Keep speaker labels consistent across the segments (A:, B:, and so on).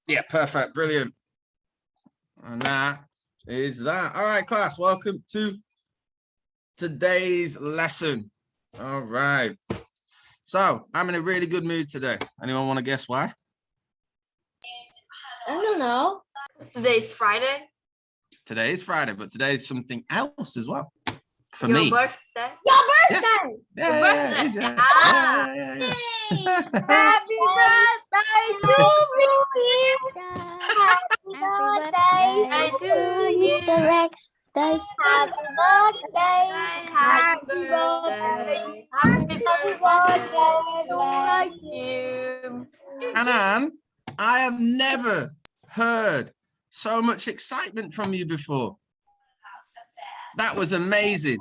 A: Yeah, perfect. Brilliant. And that is that. All right, class. Welcome to today's lesson. All right. So I'm in a really good mood today. Anyone want to guess why?
B: I don't know. Today's Friday.
A: Today is Friday, but today is something else as well. For
B: Your
A: me.
B: birthday.
C: Your birthday.
A: Yeah,
B: Your
A: yeah,
B: birthday.
A: it is, yeah.
B: Ah.
A: Yeah.
C: Happy birthday to you. Happy birthday
B: to you.
C: Happy birthday.
B: Happy birthday. Happy birthday to you.
A: Hanan, I have never heard so much excitement from you before. That was amazing.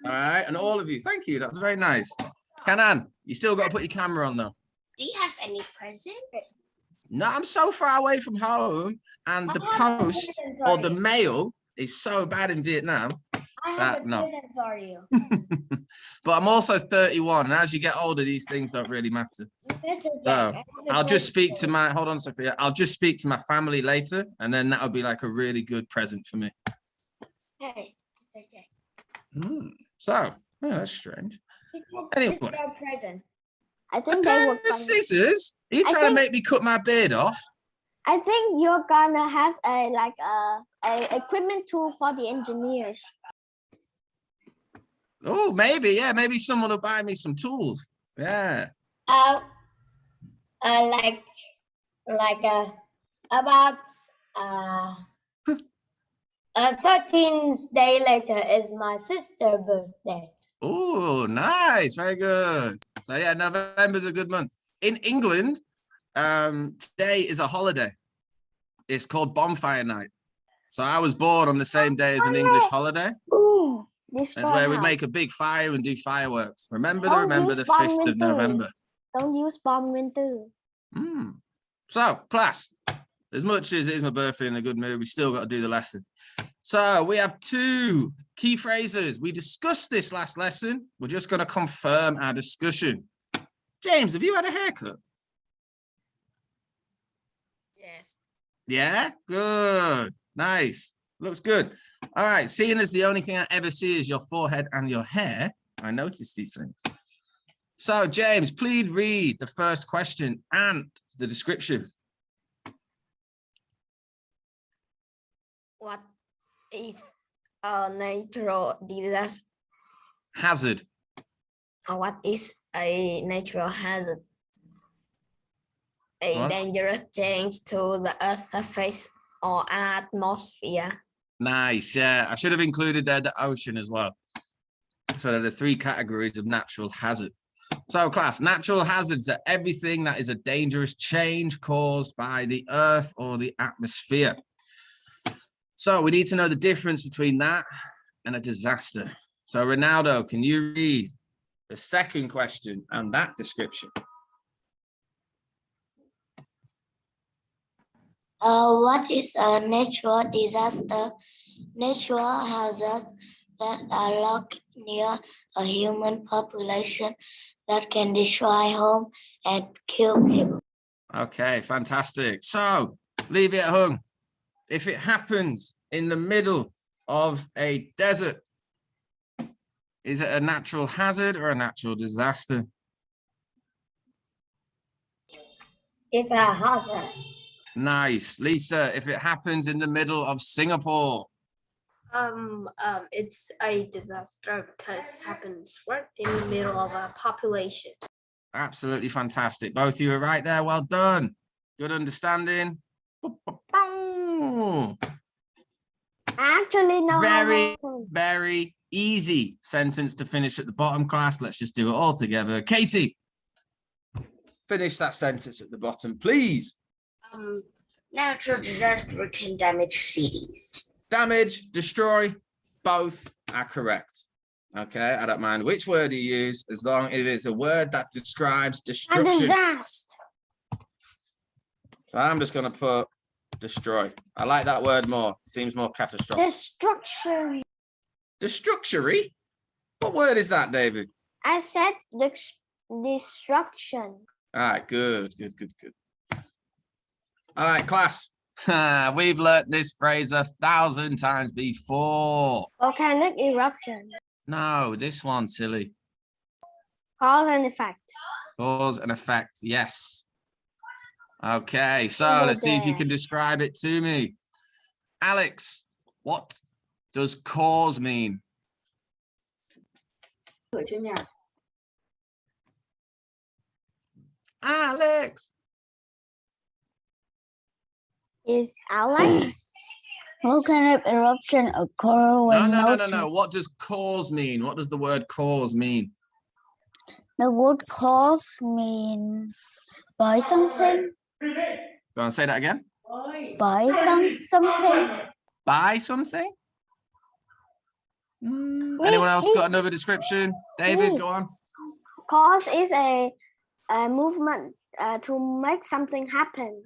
A: All right, and all of you, thank you. That's very nice. Hanan, you still got to put your camera on though.
C: Do you have any presents?
A: No, I'm so far away from home, and the post or the mail is so bad in Vietnam.
C: I
A: have a
C: present for you.
A: But I'm also 31, and as you get older, these things don't really matter. So I'll just speak to my, hold on, Sophia. I'll just speak to my family later, and then that'll be like a really good present for me.
C: Hey, it's okay.
A: So, that's strange. Anyway.
C: It's your present.
D: I think they were
A: The scissors? Are you trying to make me cut my beard off?
D: I think you're gonna have a equipment tool for the engineers.
A: Oh, maybe, yeah. Maybe someone will buy me some tools. Yeah.
C: About 13 days later is my sister's birthday.
A: Oh, nice. Very good. So yeah, November's a good month. In England, today is a holiday. It's called Bonfire Night. So I was born on the same day as an English holiday.
D: Ooh,
A: That's where we make a big fire and do fireworks. Remember the 5th of November.
D: Don't use bomb winter.
A: So, class, as much as it is my birthday in a good mood, we still got to do the lesson. So we have 2 key phrases. We discussed this last lesson. We're just going to confirm our discussion. James, have you had a haircut?
B: Yes.
A: Yeah, good. Nice. Looks good. All right. Seeing as the only thing I ever see is your forehead and your hair, I noticed these things. So, James, please read the first question and the description.
B: What is a natural disaster?
A: Hazard.
B: What is a natural hazard? A dangerous change to the Earth's surface or atmosphere. Nice,
A: yeah. I should have included there the ocean as well. So there are the 3 categories of natural hazard. So class, natural hazards are everything that is a dangerous change caused by the Earth or the atmosphere. So we need to know the difference between that and a disaster. So Ronaldo, can you read the second question and that description?
C: What is a natural disaster? Natural hazards that are located near a human population that can destroy home and kill people.
A: Okay, fantastic. So leave it hung. If it happens in the middle of a desert, is it a natural hazard or a natural disaster?
C: It's a hazard.
A: Nice. Lisa, if it happens in the middle of Singapore?
B: It's a disaster because it happens right in the middle of a population.
A: Absolutely fantastic. Both of you are right there. Well done. Good understanding.
D: Actually, no.
A: Very easy sentence to finish at the bottom, class. Let's just do it all together. Katie, finish that sentence at the bottom, please.
C: Natural disaster can damage cities.
A: Damage, destroy, both are correct. Okay, I don't mind which word you use, as long as it is a word that describes destruction.
D: A disaster.
A: So I'm just going to put destroy. I like that word more. Seems more catastrophic.
D: Destruction.
A: Destructory? What word is that, David?
D: I said destruction.
A: All right, good. All right, class. We've learnt this phrase 1,000 times before.
D: Volcanic eruption.
A: No, this one, silly.
D: Cause and effect.
A: Cause and effect, yes. Okay, so let's see if you can describe it to me. Alex, what does cause mean? Alex.
D: Is Alex?
C: Volcanic eruption occur when
A: No. What does cause mean? What does the word cause mean?
C: The word cause mean by something.
A: Go on, say that again.
C: By something.
A: Buy something? Anyone else got another description? David, go on.
D: Cause is a movement to make something happen.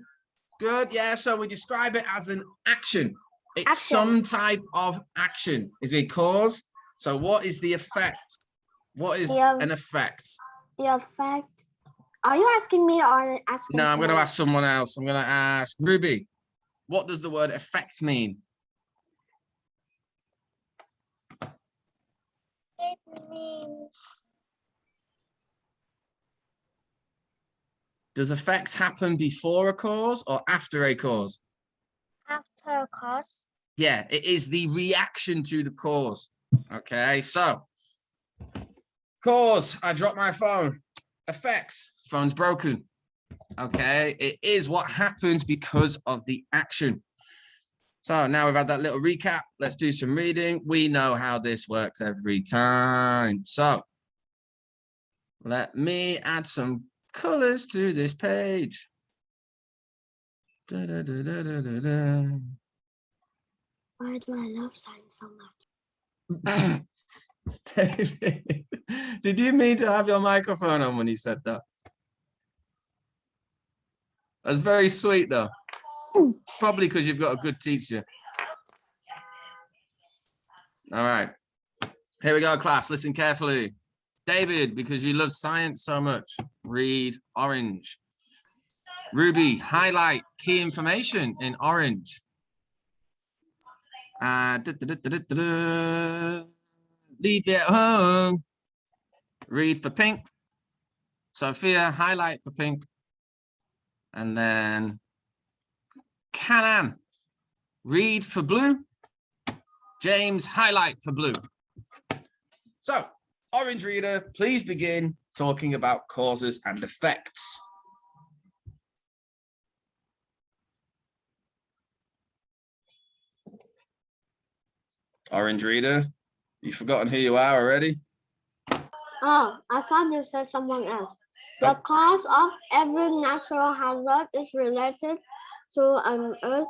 A: Good, yeah. So we describe it as an action. It's
D: Action.
A: some type of action. Is a cause. So what is the effect? What is an effect?
D: The effect. Are you asking me or asking?
A: No, I'm going to ask someone else. I'm going to ask Ruby. What does the word effect mean?
C: It means
A: Does effect happen before a cause or after a cause?
C: after a cause.
A: Yeah, it is the reaction to the cause. Okay, so cause, I dropped my phone. Effect, phone's broken. Okay, it is what happens because of the action. So now we've had that little recap. Let's do some reading. We know how this works every time. So let me add some colors to this page. Da, da, da, da, da, da, da.
D: Why do I love science so much?
A: David, did you mean to have your microphone on when you said that? That's very sweet though. Probably because you've got a good teacher. All right. Here we go, class. Listen carefully. David, because you love science so much, read orange. Ruby, highlight key information in orange. Leave it home. Read for pink. Sophia, highlight for pink. And then Canan, read for blue. James, highlight for blue. So, orange reader, please begin talking about causes and effects. Orange reader, you've forgotten who you are already?
D: Oh, I thought you said someone else. The cause of every natural hazard is related to an earth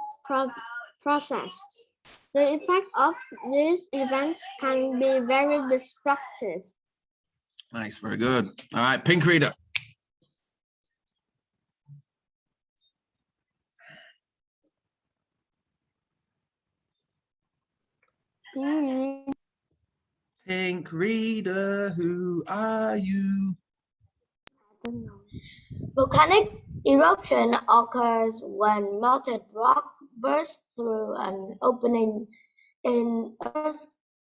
D: process. The effect of these events can be very destructive.
A: Nice, very good. All right, pink reader. Pink reader, who are you?
D: I don't know.
C: Volcanic eruption occurs when melted rock bursts through an opening in Earth's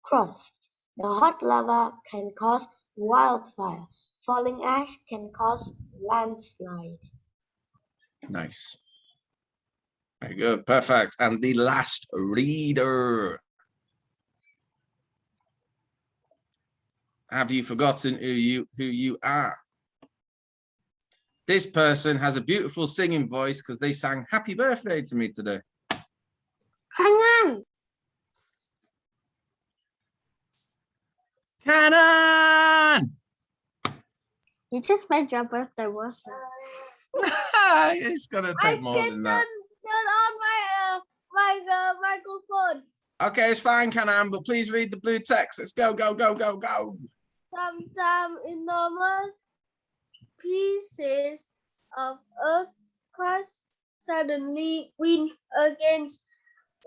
C: crust. The hot lava can cause wildfire. Falling ash can cause landslide.
A: Nice. Very good, perfect. And the last reader. Have you forgotten who you are? This person has a beautiful singing voice because they sang happy birthday to me today.
D: Canan!
A: Canan!
D: You just made your birthday worse.
A: It's gonna take more than that.
C: Turn on my microphone.
A: Okay, it's fine, Canan, but please read the blue text. Let's go, go, go, go, go.
C: Sometimes enormous pieces of earth crust suddenly wind against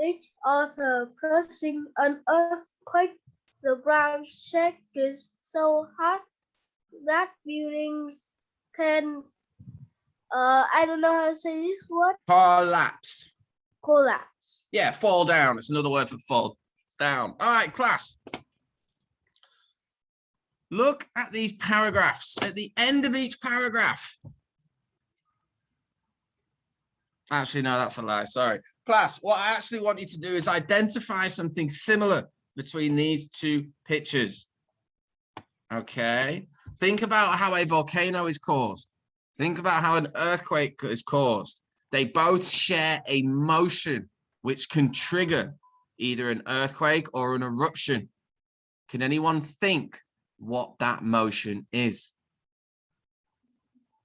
C: each other, causing an earthquake. The ground shakes so hard that buildings can
D: I don't know how to say this word.
A: Collapse.
D: Collapse.
A: Yeah, fall down. It's another word for fall down. All right, class. Look at these paragraphs. At the end of each paragraph. Actually, no, that's a lie. Sorry. Class, what I actually want you to do is identify something similar between these two pictures. Okay. Think about how a volcano is caused. Think about how an earthquake is caused. They both share a motion which can trigger either an earthquake or an eruption. Can anyone think what that motion is?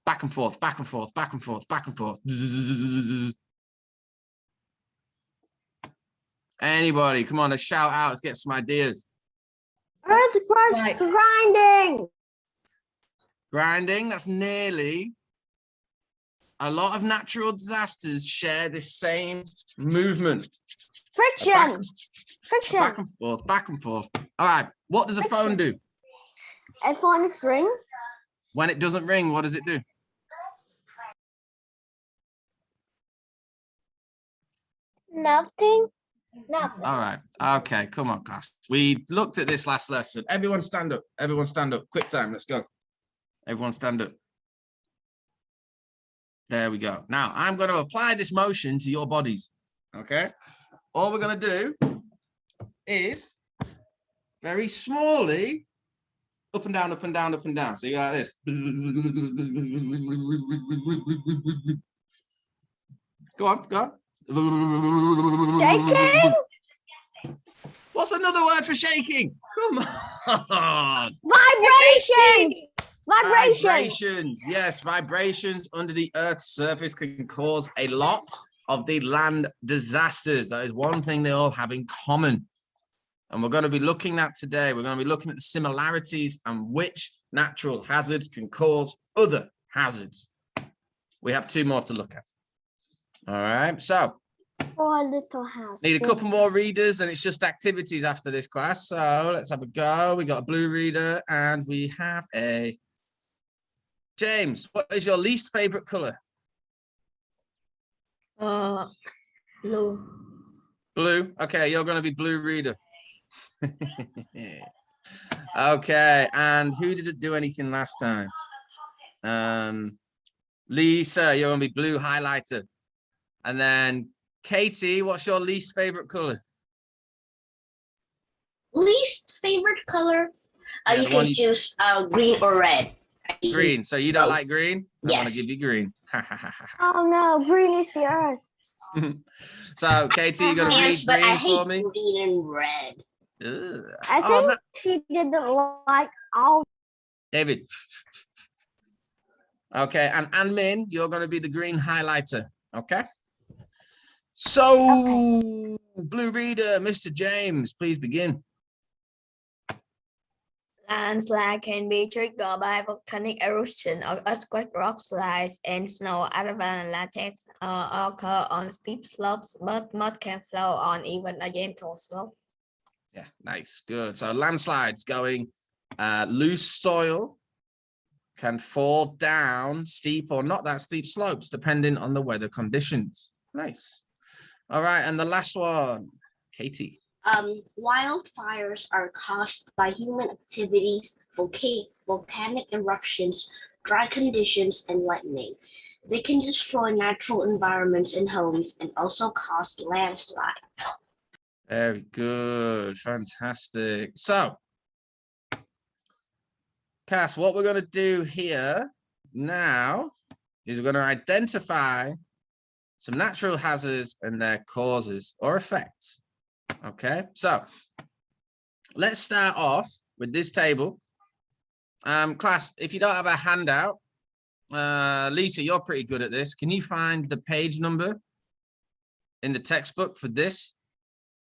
A: Back and forth, back and forth, back and forth, back and forth. Anybody, come on, let's shout out, let's get some ideas.
D: Earth crust grinding.
A: Grinding, that's nearly. A lot of natural disasters share the same movement.
D: Friction. Friction.
A: Back and forth, back and forth. All right, what does a phone do?
D: A phone is ring.
A: When it doesn't ring, what does it do?
C: Nothing. Nothing.
A: All right, okay, come on, class. We looked at this last lesson. Everyone stand up, everyone stand up. Quick time, let's go. Everyone stand up. There we go. Now, I'm going to apply this motion to your bodies, okay? All we're going to do is very smallly up and down, up and down, up and down. So you got this. Go on, go on.
D: Shaking.
A: What's another word for shaking? Come on.
D: Vibrations. Vibrations.
A: Vibrations. Yes, vibrations under the Earth's surface can cause a lot of the land disasters. That is one thing they all have in common. And we're going to be looking at today, we're going to be looking at the similarities and which natural hazards can cause other hazards. We have two more to look at. All right, so
D: For a little house.
A: need a couple more readers, and it's just activities after this class. So let's have a go. We got a blue reader and we have a James. What is your least favorite color?
B: Blue.
A: Blue. Okay, you're going to be blue reader. Okay, and who didn't do anything last time? Lisa, you're going to be blue highlighter. And then Katie, what's your least favorite color?
E: Least favorite color?
A: Yeah,
E: You
A: the one
E: can choose green or red.
A: Green. So you don't like
E: Both.
A: green? I want to
E: Yes.
A: give you green.
D: Oh no, green is the earth.
A: So Katie, you're going to
E: Yes,
A: read
E: but I
A: green
E: hate
A: for me?
E: green and red.
A: Ugh.
D: I
A: Oh,
D: think
A: no.
D: she didn't like all.
A: David. Okay, and Anmin, you're going to be the green highlighter. Okay. So, blue reader, Mr. James, please begin.
B: Landslide can be triggered by volcanic eruption or earthquake, rock slides, and snow. Other latex occur on steep slopes, but mud can flow on even a gentle slope.
A: Yeah, nice, good. So landslides going loose soil can fall down steep or not that steep slopes, depending on the weather conditions. Nice. All right, and the last one, Katie.
E: Wildfires are caused by human activities, volcanic eruptions, dry conditions, and lightning. They can destroy natural environments and homes and also cause landslides.
A: Very good, fantastic. So, Cass, what we're going to do here now is we're going to identify some natural hazards and their causes or effects. Okay, so let's start off with this table. Class, if you don't have a handout, Lisa, you're pretty good at this. Can you find the page number in the textbook for this?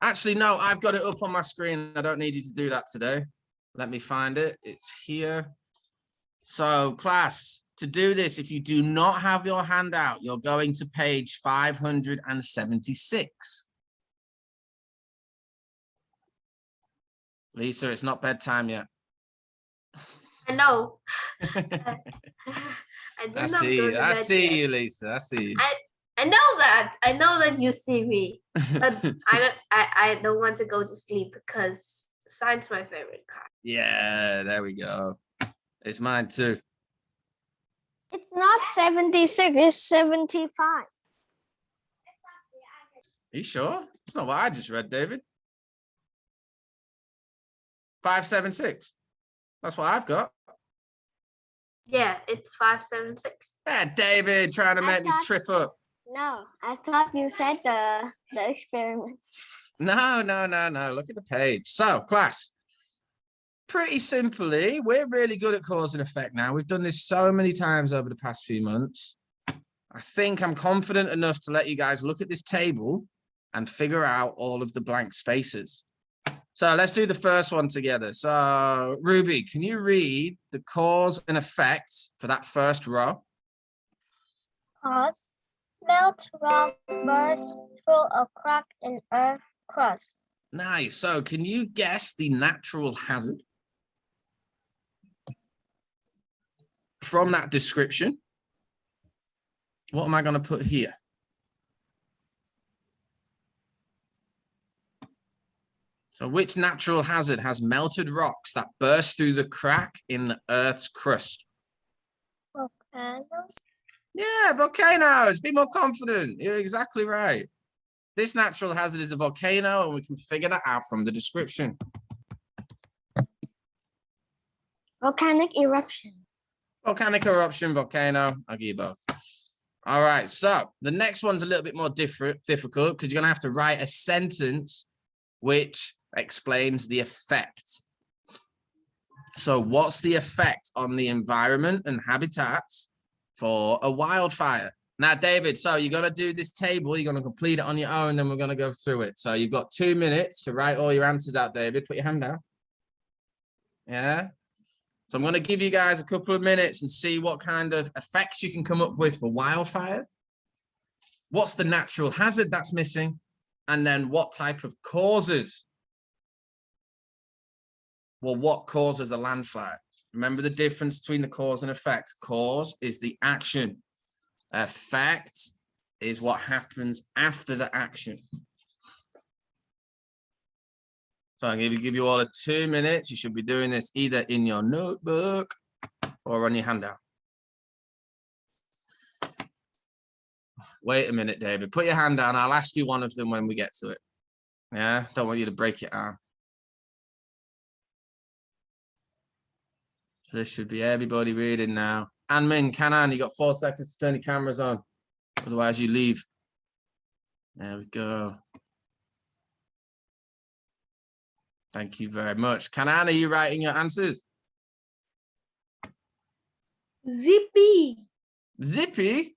A: Actually, no, I've got it up on my screen. I don't need you to do that today. Let me find it. It's here. So, class, to do this, if you do not have your handout, you're going to page 576. Lisa, it's not bedtime yet.
E: I know.
F: And
A: I
F: you're not
A: see
F: good
A: you.
F: at
A: I
F: that
A: see
F: yet.
A: you, Lisa. I see you.
F: I know that. I know that you see me. But I don't want to go to sleep because science my favorite class.
A: Yeah, there we go. It's mine too.
D: It's not 76, it's 75.
A: Are you sure? It's not what I just read, David. 576. That's what I've got.
F: Yeah, it's 576.
A: Yeah, David trying to
D: I
A: make me
D: thought-
A: trip up.
D: No, I thought you said the experiment.
A: No. Look at the page. So, class, pretty simply, we're really good at cause and effect now. We've done this so many times over the past few months. I think I'm confident enough to let you guys look at this table and figure out all of the blank spaces. So let's do the first one together. So, Ruby, can you read the cause and effect for that first row?
C: Cause melt rock burst through a crack in earth crust.
A: Nice. So can you guess the natural hazard from that description? What am I going to put here? So which natural hazard has melted rocks that burst through the crack in the Earth's crust?
C: Volcanoes.
A: Yeah, volcanoes. Be more confident. You're exactly right. This natural hazard is a volcano, and we can figure that out from the description.
D: Volcanic eruption.
A: Volcanic eruption, volcano. I'll give you both. All right, so the next one's a little bit more difficult because you're going to have to write a sentence which explains the effect. So what's the effect on the environment and habitats for a wildfire? Now, David, so you're going to do this table. You're going to complete it on your own, then we're going to go through it. So you've got 2 minutes to write all your answers out, David. Put your hand down. Yeah. So I'm going to give you guys a couple of minutes and see what kind of effects you can come up with for wildfire. What's the natural hazard that's missing? And then what type of causes? Well, what causes a landslide? Remember the difference between the cause and effect. Cause is the action. Effect is what happens after the action. So I'm going to give you all 2 minutes. You should be doing this either in your notebook or on your handout. Wait a minute, David. Put your hand down. I'll ask you one of them when we get to it. Yeah, don't want you to break your arm. So this should be everybody reading now. Anmin, Canan, you got 4 seconds to turn your cameras on. Otherwise you leave. There we go. Thank you very much. Canan, are you writing your answers?
F: Zippy.
A: Zippy?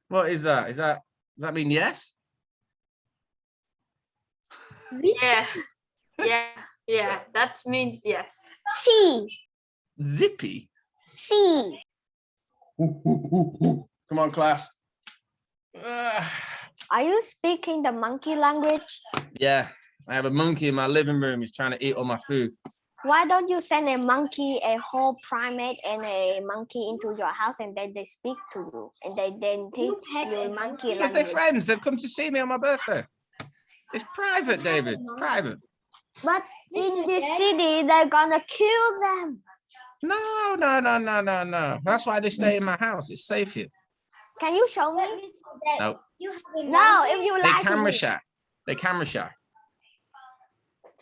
A: What is that? Does that mean yes?
F: Yeah. Yeah. That means yes.
D: C.
A: Zippy?
D: C.
A: Come on, class.
D: Are you speaking the monkey language?
A: Yeah, I have a monkey in my living room. He's trying to eat all my food.
D: Why don't you send a monkey, a whole primate and a monkey into your house and then they speak to you and they then teach you monkey
A: Because they're
D: language?
A: friends. They've come to see me on my birthday. It's private, David. It's private.
D: But in this city, they're gonna kill them.
A: No. That's why they stay in my house. It's safe here.
D: Can you show me?
A: No.
D: No, if you
A: They
D: lie to
A: camera
D: me.
A: shy. They camera shy.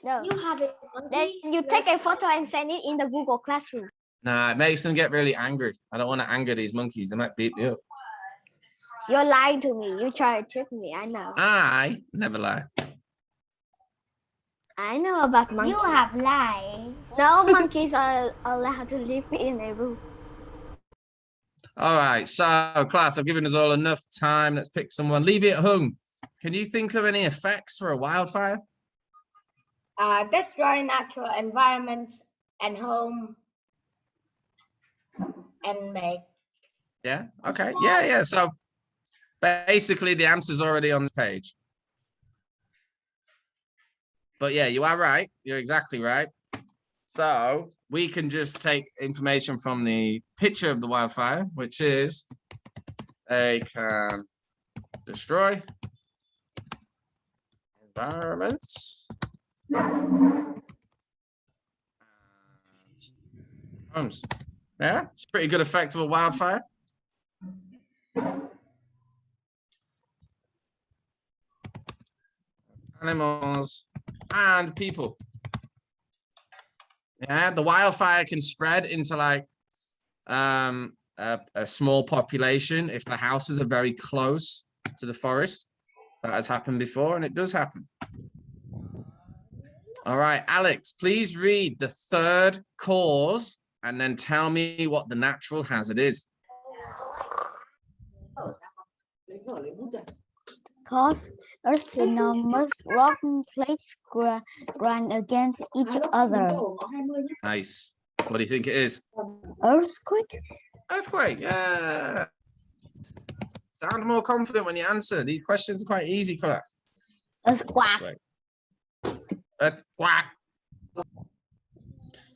D: No.
C: You have a
D: Then you take a photo and send it in the Google Classroom.
A: Nah, it makes them get really angry. I don't want to anger these monkeys. They might beat me up.
D: You're lying to me. You try to trick me. I know.
A: I never lie.
D: I know about monkeys.
C: You have lied.
D: No monkeys are allowed to live in a room.
A: All right, so class, I've given us all enough time. Let's pick someone. Leave it hung. Can you think of any effects for a wildfire?
G: Destroy natural environments and home and make.
A: Yeah, okay. Yeah. So basically the answer's already on the page. But yeah, you are right. You're exactly right. So we can just take information from the picture of the wildfire, which is they can destroy environments and homes. Yeah, it's a pretty good effect of a wildfire. Animals and people. Yeah, the wildfire can spread into like a small population if the houses are very close to the forest. That has happened before, and it does happen. All right, Alex, please read the third cause and then tell me what the natural hazard is.
H: Cause Earth's enormous rotten plates grind against each other.
A: Nice. What do you think it is?
H: Earthquake?
A: Earthquake. Yeah. Sound more confident when you answer. These questions are quite easy, class.
H: Earthquake.
A: Earthquake.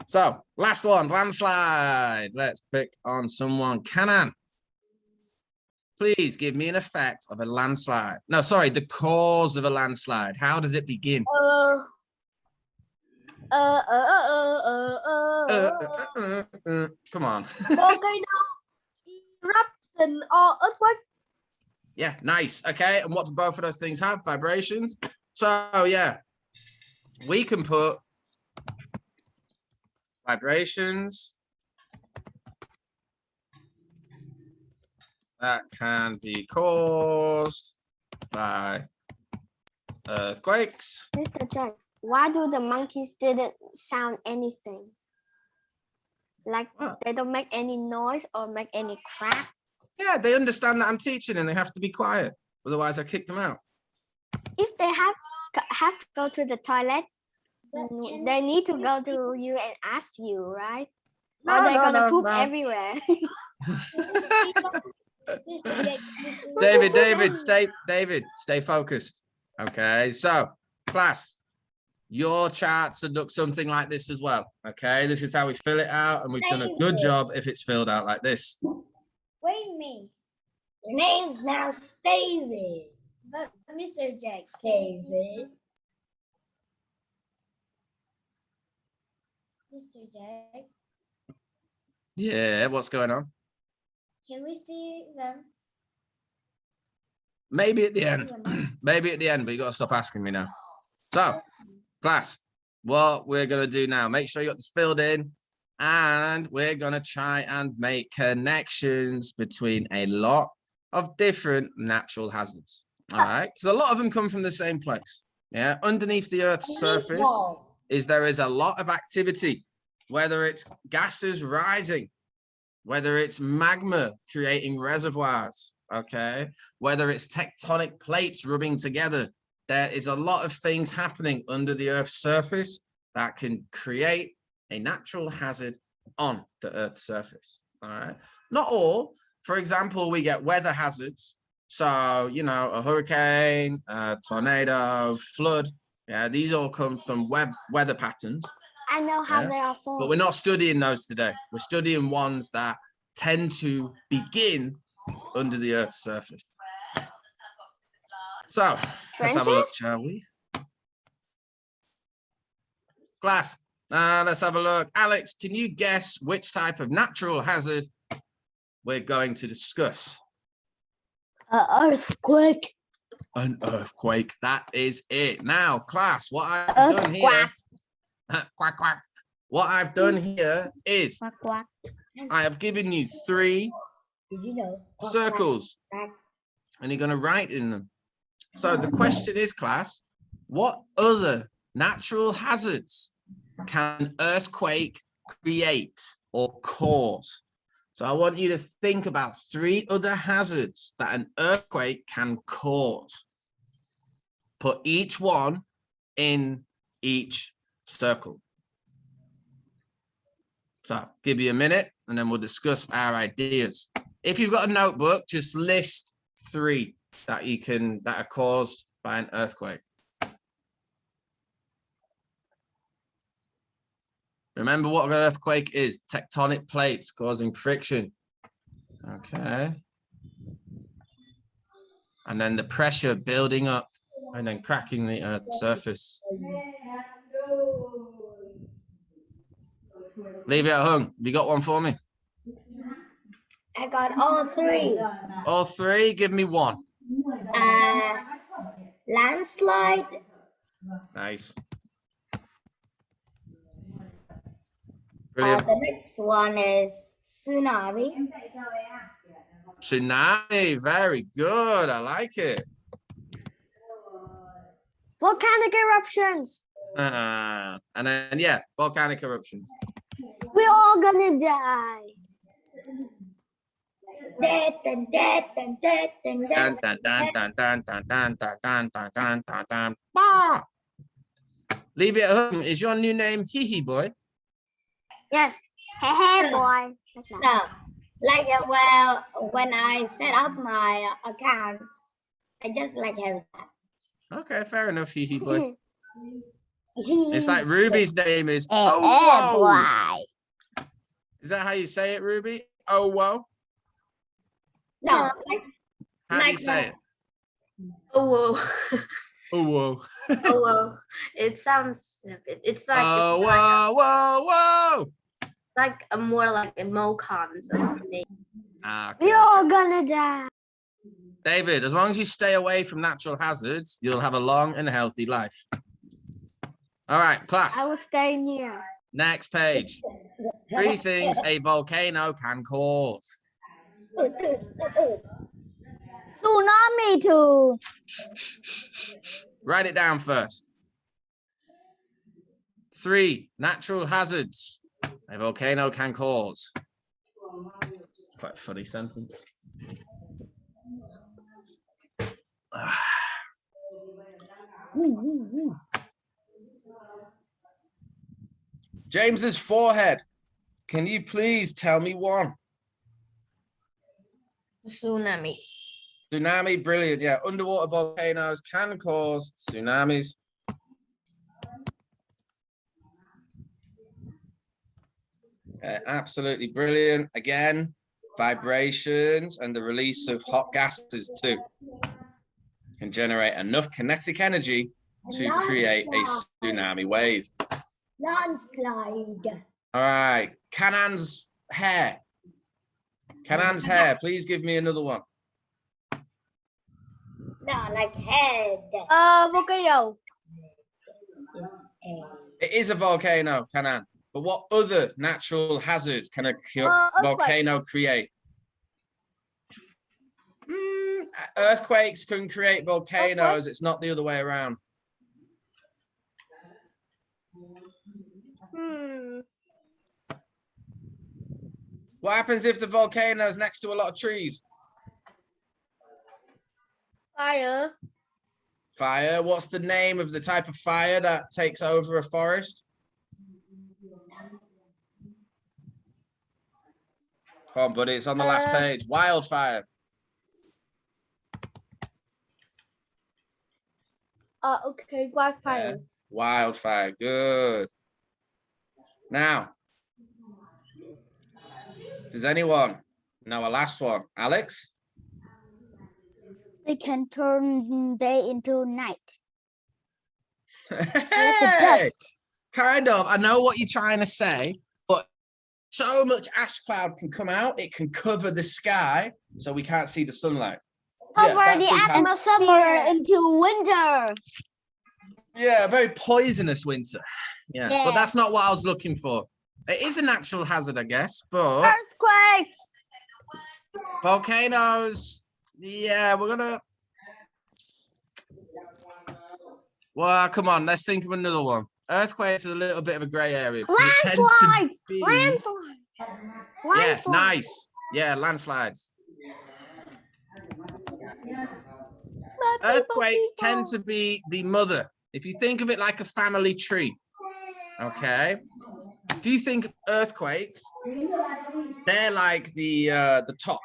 A: So, last one, landslide. Let's pick on someone. Canan, please give me an effect of a landslide. No, sorry, the cause of a landslide. How does it begin? Come on.
D: Volcano eruption or earthquake.
A: Yeah, nice. Okay, and what do both of those things have? Vibrations. So, yeah, we can put vibrations that can be caused by earthquakes.
D: Mr. Jack, why do the monkeys didn't sound anything? Like they don't make any noise or make any crack?
A: Yeah, they understand that I'm teaching and they have to be quiet. Otherwise, I kick them out.
D: If they have to go to the toilet, they need to go to you and ask you, right? Or they're gonna poop everywhere.
A: David, stay focused. Okay, so class, your charts would look something like this as well. Okay, this is how we fill it out, and we've done a good job if it's filled out like this.
G: Wait a minute. Your name's now David. But Mr. Jack. David. Mr. Jack,
A: Yeah, what's going on?
G: can we see them?
A: Maybe at the end. Maybe at the end, but you got to stop asking me now. So, class, what we're going to do now, make sure you got this filled in, and we're going to try and make connections between a lot of different natural hazards. All right, because a lot of them come from the same place. Yeah, underneath the Earth's surface there is a lot of activity, whether it's gases rising, whether it's magma creating reservoirs, okay, whether it's tectonic plates rubbing together. There is a lot of things happening under the Earth's surface that can create a natural hazard on the Earth's surface. All right, not all. For example, we get weather hazards. So, you know, a hurricane, a tornado, flood. Yeah, these all come from weather patterns.
D: I know how they are formed.
A: But we're not studying those today. We're studying ones that tend to begin under the Earth's surface. So, let's have a look, shall we? Class, let's have a look. Alex, can you guess which type of natural hazard we're going to discuss?
H: Earthquake.
A: An earthquake. That is it. Now, class, what I've done here, quack, quack. What I've done here is
H: Quack.
A: I have given you 3 circles, and you're going to write in them. So the question is, class, what other natural hazards can an earthquake create or cause? So I want you to think about 3 other hazards that an earthquake can cause. Put each one in each circle. So give you a minute and then we'll discuss our ideas. If you've got a notebook, just list 3 that are caused by an earthquake. Remember what an earthquake is: tectonic plates causing friction. Okay. And then the pressure building up and then cracking the Earth's surface. Leave it at home. Have you got one for me?
G: I got all three.
A: All three? Give me one.
G: Landslide.
A: Nice. Brilliant.
G: The next one is tsunami.
A: Tsunami. Very good. I like it.
D: Volcanic eruptions.
A: And then, yeah, volcanic eruptions.
D: We're all gonna die.
G: Death and death and death and death.
A: Dun, dun, dun, dun, dun, dun, dun, dun, dun, dun, dun, dun. Bah! Leave it at home. Is your new name Hee Hee Boy?
D: Yes. Hey, boy.
G: So, like, well, when I set up my account, I just like have that.
A: Okay, fair enough, Hee Hee Boy. It's like Ruby's name is Oh Whoa. Is that how you say it, Ruby? Oh Whoa?
G: No, like,
A: How do you say it?
F: Oh, whoa.
A: Oh Whoa.
F: Oh, whoa. It sounds, it's like,
A: Oh Whoa, whoa, whoa.
F: like a more like emoticons of the name.
A: Ah, okay.
D: We're all gonna die.
A: David, as long as you stay away from natural hazards, you'll have a long and healthy life. All right, class.
D: I will stay near.
A: Next page. 3 things a volcano can cause.
H: Tsunami too.
A: Write it down first. 3 natural hazards a volcano can cause. Quite a funny sentence. James's forehead. Can you please tell me one?
B: Tsunami.
A: Tsunami, brilliant. Yeah, underwater volcanoes can cause tsunamis. Absolutely brilliant. Again, vibrations and the release of hot gases too can generate enough kinetic energy to create a tsunami wave.
G: Landslide.
A: All right, Kanan's hair. Kanan's hair, please give me another one.
G: No, like head.
D: Volcano.
A: It is a volcano, Kanan. But what other natural hazards can a volcano create? Earthquakes can create volcanoes. It's not the other way around. What happens if the volcano is next to a lot of trees?
D: Fire.
A: Fire. What's the name of the type of fire that takes over a forest? Come on, buddy. It's on the last page. Wildfire.
D: Okay, wildfire.
A: Yeah. Wildfire. Good. Now, does anyone know a last one? Alex?
H: They can turn day into night.
A: Hey, kind of. I know what you're trying to say, but so much ash cloud can come out, it can cover the sky, so we can't see the sunlight.
D: Cover
A: that
D: the
A: does happen.
H: Summer into winter.
A: Yeah, a very poisonous winter. Yeah,
H: Yeah.
A: but that's not what I was looking for. It is a natural hazard, I guess, but
D: Earthquakes.
A: volcanoes, yeah, we're gonna. Well, come on, let's think of another one. Earthquakes is a little bit of a gray area. Because it tends to
D: Landslides.
A: be...
D: Landslides.
A: Yeah, nice. Yeah, landslides. Earthquakes tend to be the mother. If you think of it like a family tree, okay? If you think of earthquakes, they're like the top,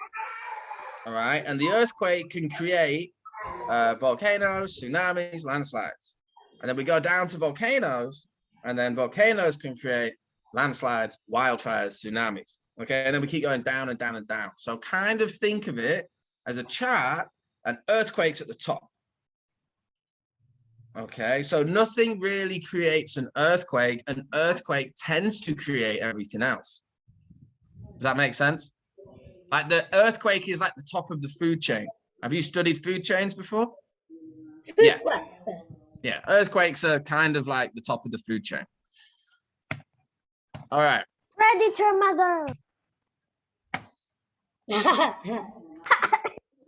A: all right? And the earthquake can create volcanoes, tsunamis, landslides. And then we go down to volcanoes, and then volcanoes can create landslides, wildfires, tsunamis. Okay, and then we keep going down and down and down. So kind of think of it as a chart and earthquakes at the top. Okay, so nothing really creates an earthquake. An earthquake tends to create everything else. Does that make sense? Like the earthquake is like the top of the food chain. Have you studied food chains before? Yeah. Yeah, earthquakes are kind of like the top of the food chain. All right.
D: Predator mother.
A: All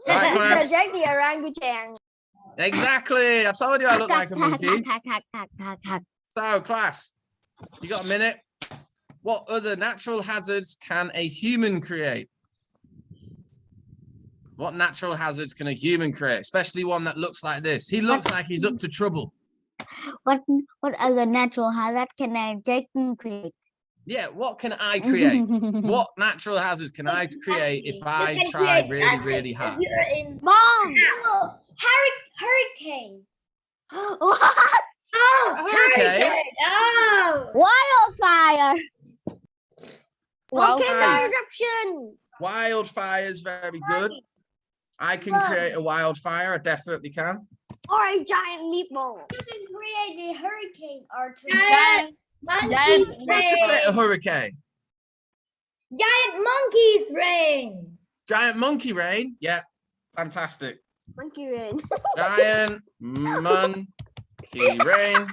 A: right, class.
D: The orangutan.
A: Exactly. I told you I look like a monkey. So, class, you got a minute? What other natural hazards can a human create? What natural hazards can a human create? Especially one that looks like this. He looks like he's up to trouble.
H: What other natural hazard can a chicken create?
A: Yeah, what can I create? What natural hazards can I create if I try really, really hard?
D: Bomb.
G: Hurricane.
D: What?
G: Oh,
A: Hurricane?
G: Oh.
H: Wildfire.
D: Volcano
A: Nice.
D: eruption.
A: Wildfires, very good. I can create a wildfire. I definitely can.
D: Or a giant meatball.
G: You can create a hurricane or two.
F: Giant
G: Monkeys
A: What's to create a
G: rain.
A: hurricane?
G: Giant monkeys rain.
A: Giant monkey rain. Yeah, fantastic.
D: Monkey rain.
A: Giant monkey rain.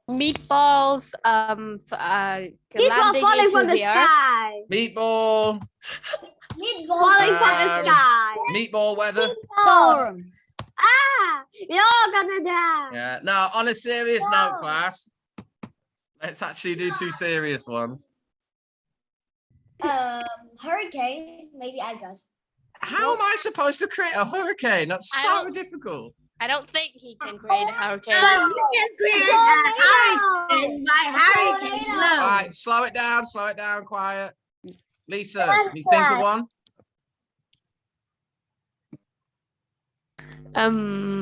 F: meatballs
D: Meatball
F: landing
D: falling
F: into
D: from the
F: the earth.
D: sky.
A: Meatball.
D: Falling from the sky.
A: Meatball weather.
H: Storm.
D: Ah, you're gonna die.
A: Yeah. No, on a serious note, class. Let's actually do two serious ones.
G: Hurricane. Maybe I guess.
A: How am I supposed to create a hurricane? That's
F: I
A: so
F: don't-
A: difficult.
F: I don't think he can create a hurricane.
G: You can create a hurricane by hurricane
A: All
G: alone.
A: right, slow it down, quiet. Lisa, can you think of one?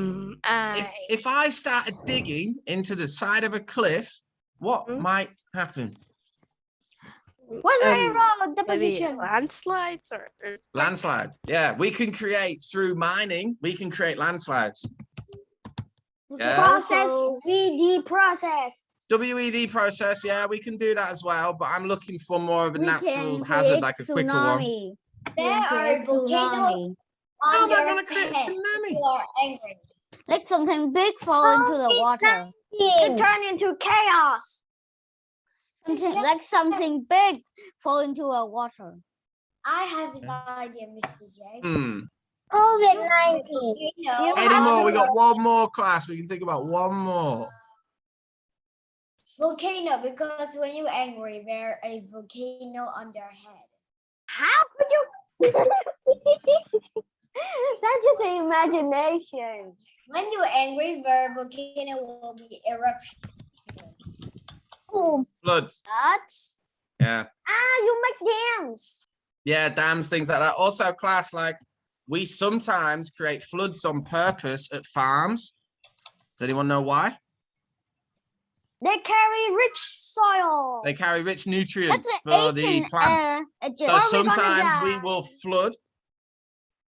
A: If I started digging into the side of a cliff, what might happen?
D: What railroad
F: Maybe
D: deposition?
F: landslides or
A: Landslide. Yeah, we can create through mining. We can create landslides. Yeah.
D: Process. VD process.
A: WED process. Yeah, we can do that as well. But I'm looking for more of a
H: We
A: natural
H: can
A: hazard,
H: create
A: like a quicker one.
H: tsunami.
G: There are volcanoes
A: How
G: on
A: am I
G: your
A: going to create a
G: head.
A: tsunami?
G: You are angry.
H: Like something big fall into the water.
D: It turned into chaos.
H: Something big fall into a water.
G: I have this idea, Mr. J.
C: COVID-19.
A: Any more? We got one more class. We can think about one more.
G: Volcano, because when you're angry, there's a volcano on their head.
D: How could you? That's just an imagination.
G: When you're angry, the volcano will be eruption.
A: Floods.
D: That's
A: Yeah.
D: you make dams.
A: Yeah, dams, things like that. Also, class, like we sometimes create floods on purpose at farms. Does anyone know why?
D: They carry rich soil.
A: They carry rich nutrients
H: That's
A: for the
H: ancient,
A: plants.
H: Egypt.
A: So
D: Or we're gonna
A: sometimes we
D: die.
A: will flood.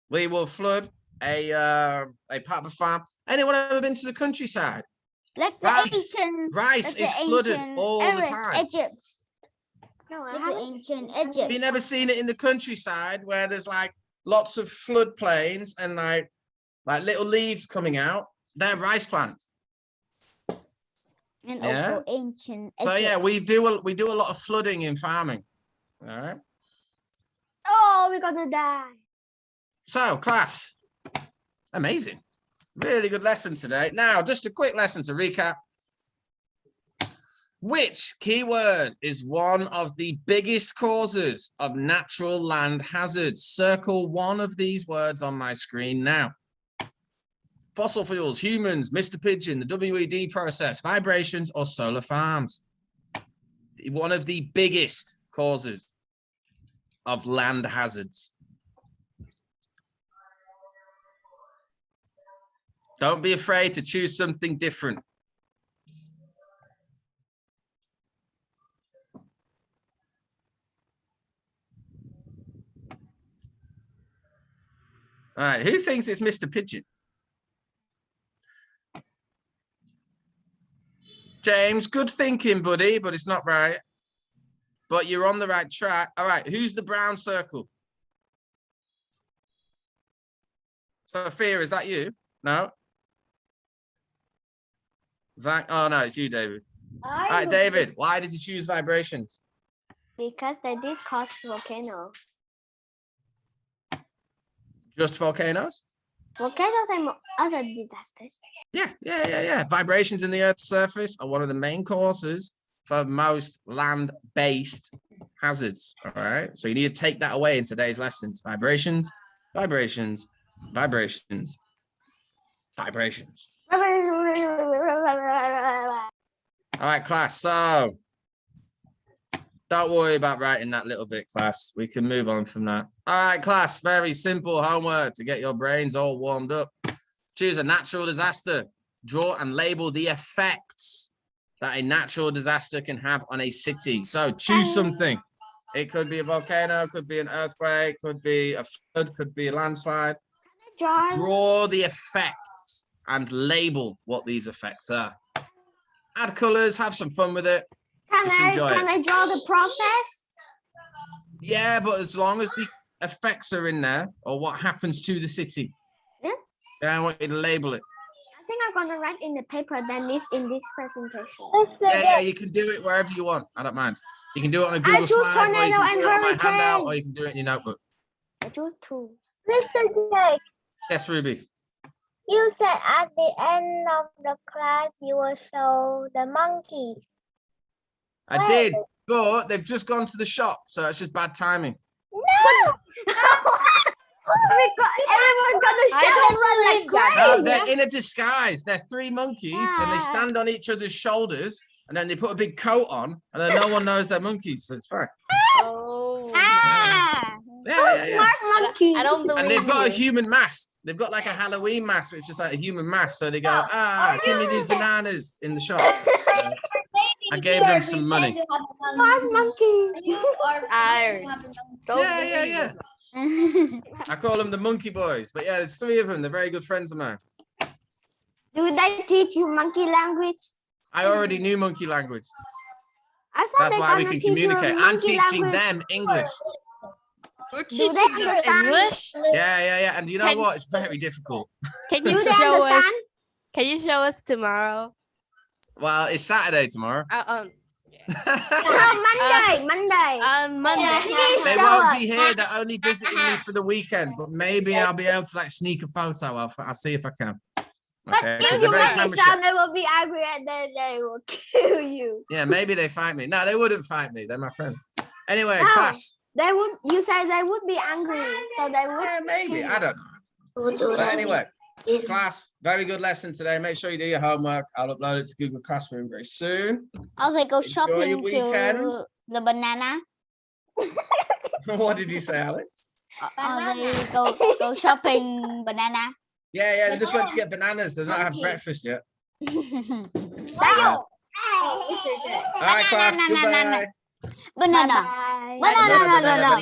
A: We will flood a part of the farm. Anyone ever been to the countryside?
H: Like the
A: Rice.
H: ancient,
A: Rice
H: like
A: is
H: the
A: flooded
H: ancient
A: all the
H: Eris,
A: time.
H: Egypt.
D: No, I
H: Like the
D: haven't.
H: ancient
A: Have you
H: Egypt.
A: never seen it in the countryside where there's like lots of flood plains and like little leaves coming out? They're rice plants.
H: And
A: Yeah.
H: also ancient Egypt.
A: So yeah, we do a lot of flooding in farming. All right.
D: Oh, we're gonna die.
A: So class, amazing. Really good lesson today. Now, just a quick lesson to recap. Which keyword is one of the biggest causes of natural land hazards? Circle one of these words on my screen now. Fossil fuels, humans, Mr. Pigeon, the WED process, vibrations, or solar farms. One of the biggest causes of land hazards. Don't be afraid to choose something different. All right, who thinks it's Mr. Pigeon? James, good thinking, buddy, but it's not right. But you're on the right track. All right, who's the brown circle? Sophia, is that you? No? Zach, oh no, it's you, David. All right, David, why did you choose vibrations?
D: Because they did cause volcanoes.
A: Just volcanoes?
D: Volcanoes and other disasters.
A: Yeah. Vibrations in the Earth's surface are one of the main causes for most land-based hazards. All right, so you need to take that away in today's lessons. Vibrations, vibrations, vibrations, vibrations. All right, class. So don't worry about writing that little bit, class. We can move on from that. All right, class. Very simple homework to get your brains all warmed up. Choose a natural disaster. Draw and label the effects that a natural disaster can have on a city. So choose something. It could be a volcano, could be an earthquake, could be a flood, could be a landslide. Draw the effects and label what these effects are. Add colors, have some fun with it.
D: Can I draw the process?
A: Yeah, but as long as the effects are in there or what happens to the city. Yeah, I want you to label it.
D: I think I'm gonna write in the paper than this in this presentation.
A: Yeah, you can do it wherever you want. I don't mind. You can do it on a Google slide, or you can do it on my handout, or you can do it in your notebook.
D: I choose 2.
G: Mr. Jake,
A: Yes, Ruby.
G: you said at the end of the class you will show the monkeys.
A: I did, but they've just gone to the shop, so it's just bad timing.
G: No!
D: Everyone's gonna show
A: No, they're in a disguise. They're 3 monkeys, and they stand on each other's shoulders, and then they put a big coat on, and then no one knows they're monkeys, so it's fine.
F: Oh.
A: Yeah.
D: Smart monkey.
F: I don't believe
A: And they've got a
F: you.
A: human mask. They've got like a Halloween mask, which is like a human mask. So they go, give me these bananas in the shop. I gave them some money.
D: Smart monkey.
A: Yeah. I call them the monkey boys. But yeah, there's 3 of them. They're very good friends of mine.
D: Do they teach you monkey language?
A: I already knew monkey language.
D: I thought
A: That's why we can communicate. I'm teaching them English.
F: We're
D: Do they
F: teaching you
D: understand?
F: English.
A: Yeah. And you know what? It's very difficult.
F: Can
D: Do
F: you
D: they
F: show us?
D: understand?
F: Can you show us tomorrow?
A: Well, it's Saturday tomorrow.
D: No, Monday.
F: On Monday.
D: Please
A: They
D: show
A: won't
D: us.
A: be here. They're only visiting me for the weekend, but maybe I'll be able to like sneak a photo. I'll see if I can.
D: But
A: Okay.
D: if
A: They're
D: you
A: very
D: make
A: camera
D: it sound,
A: shy.
D: they will be angry and then they will kill you.
A: Yeah, maybe they fight me. No, they wouldn't fight me. They're my friend. Anyway,
D: No.
A: class.
D: They would. You say they would be angry, so they would.
A: Yeah, maybe. I don't know. But anyway, class, very good lesson today. Make sure you do your homework. I'll upload it to Google Classroom very soon.
H: Or they go
A: Enjoy your
H: shopping
A: weekend.
H: to the banana.
A: What did you say, Alex?
H: Or they go shopping banana.
A: Yeah, they just went to get bananas. They've not had breakfast yet.
D: Wow.
A: All right, class. Goodbye.
H: Banana.
D: Bye.
H: Banana.
A: Banana.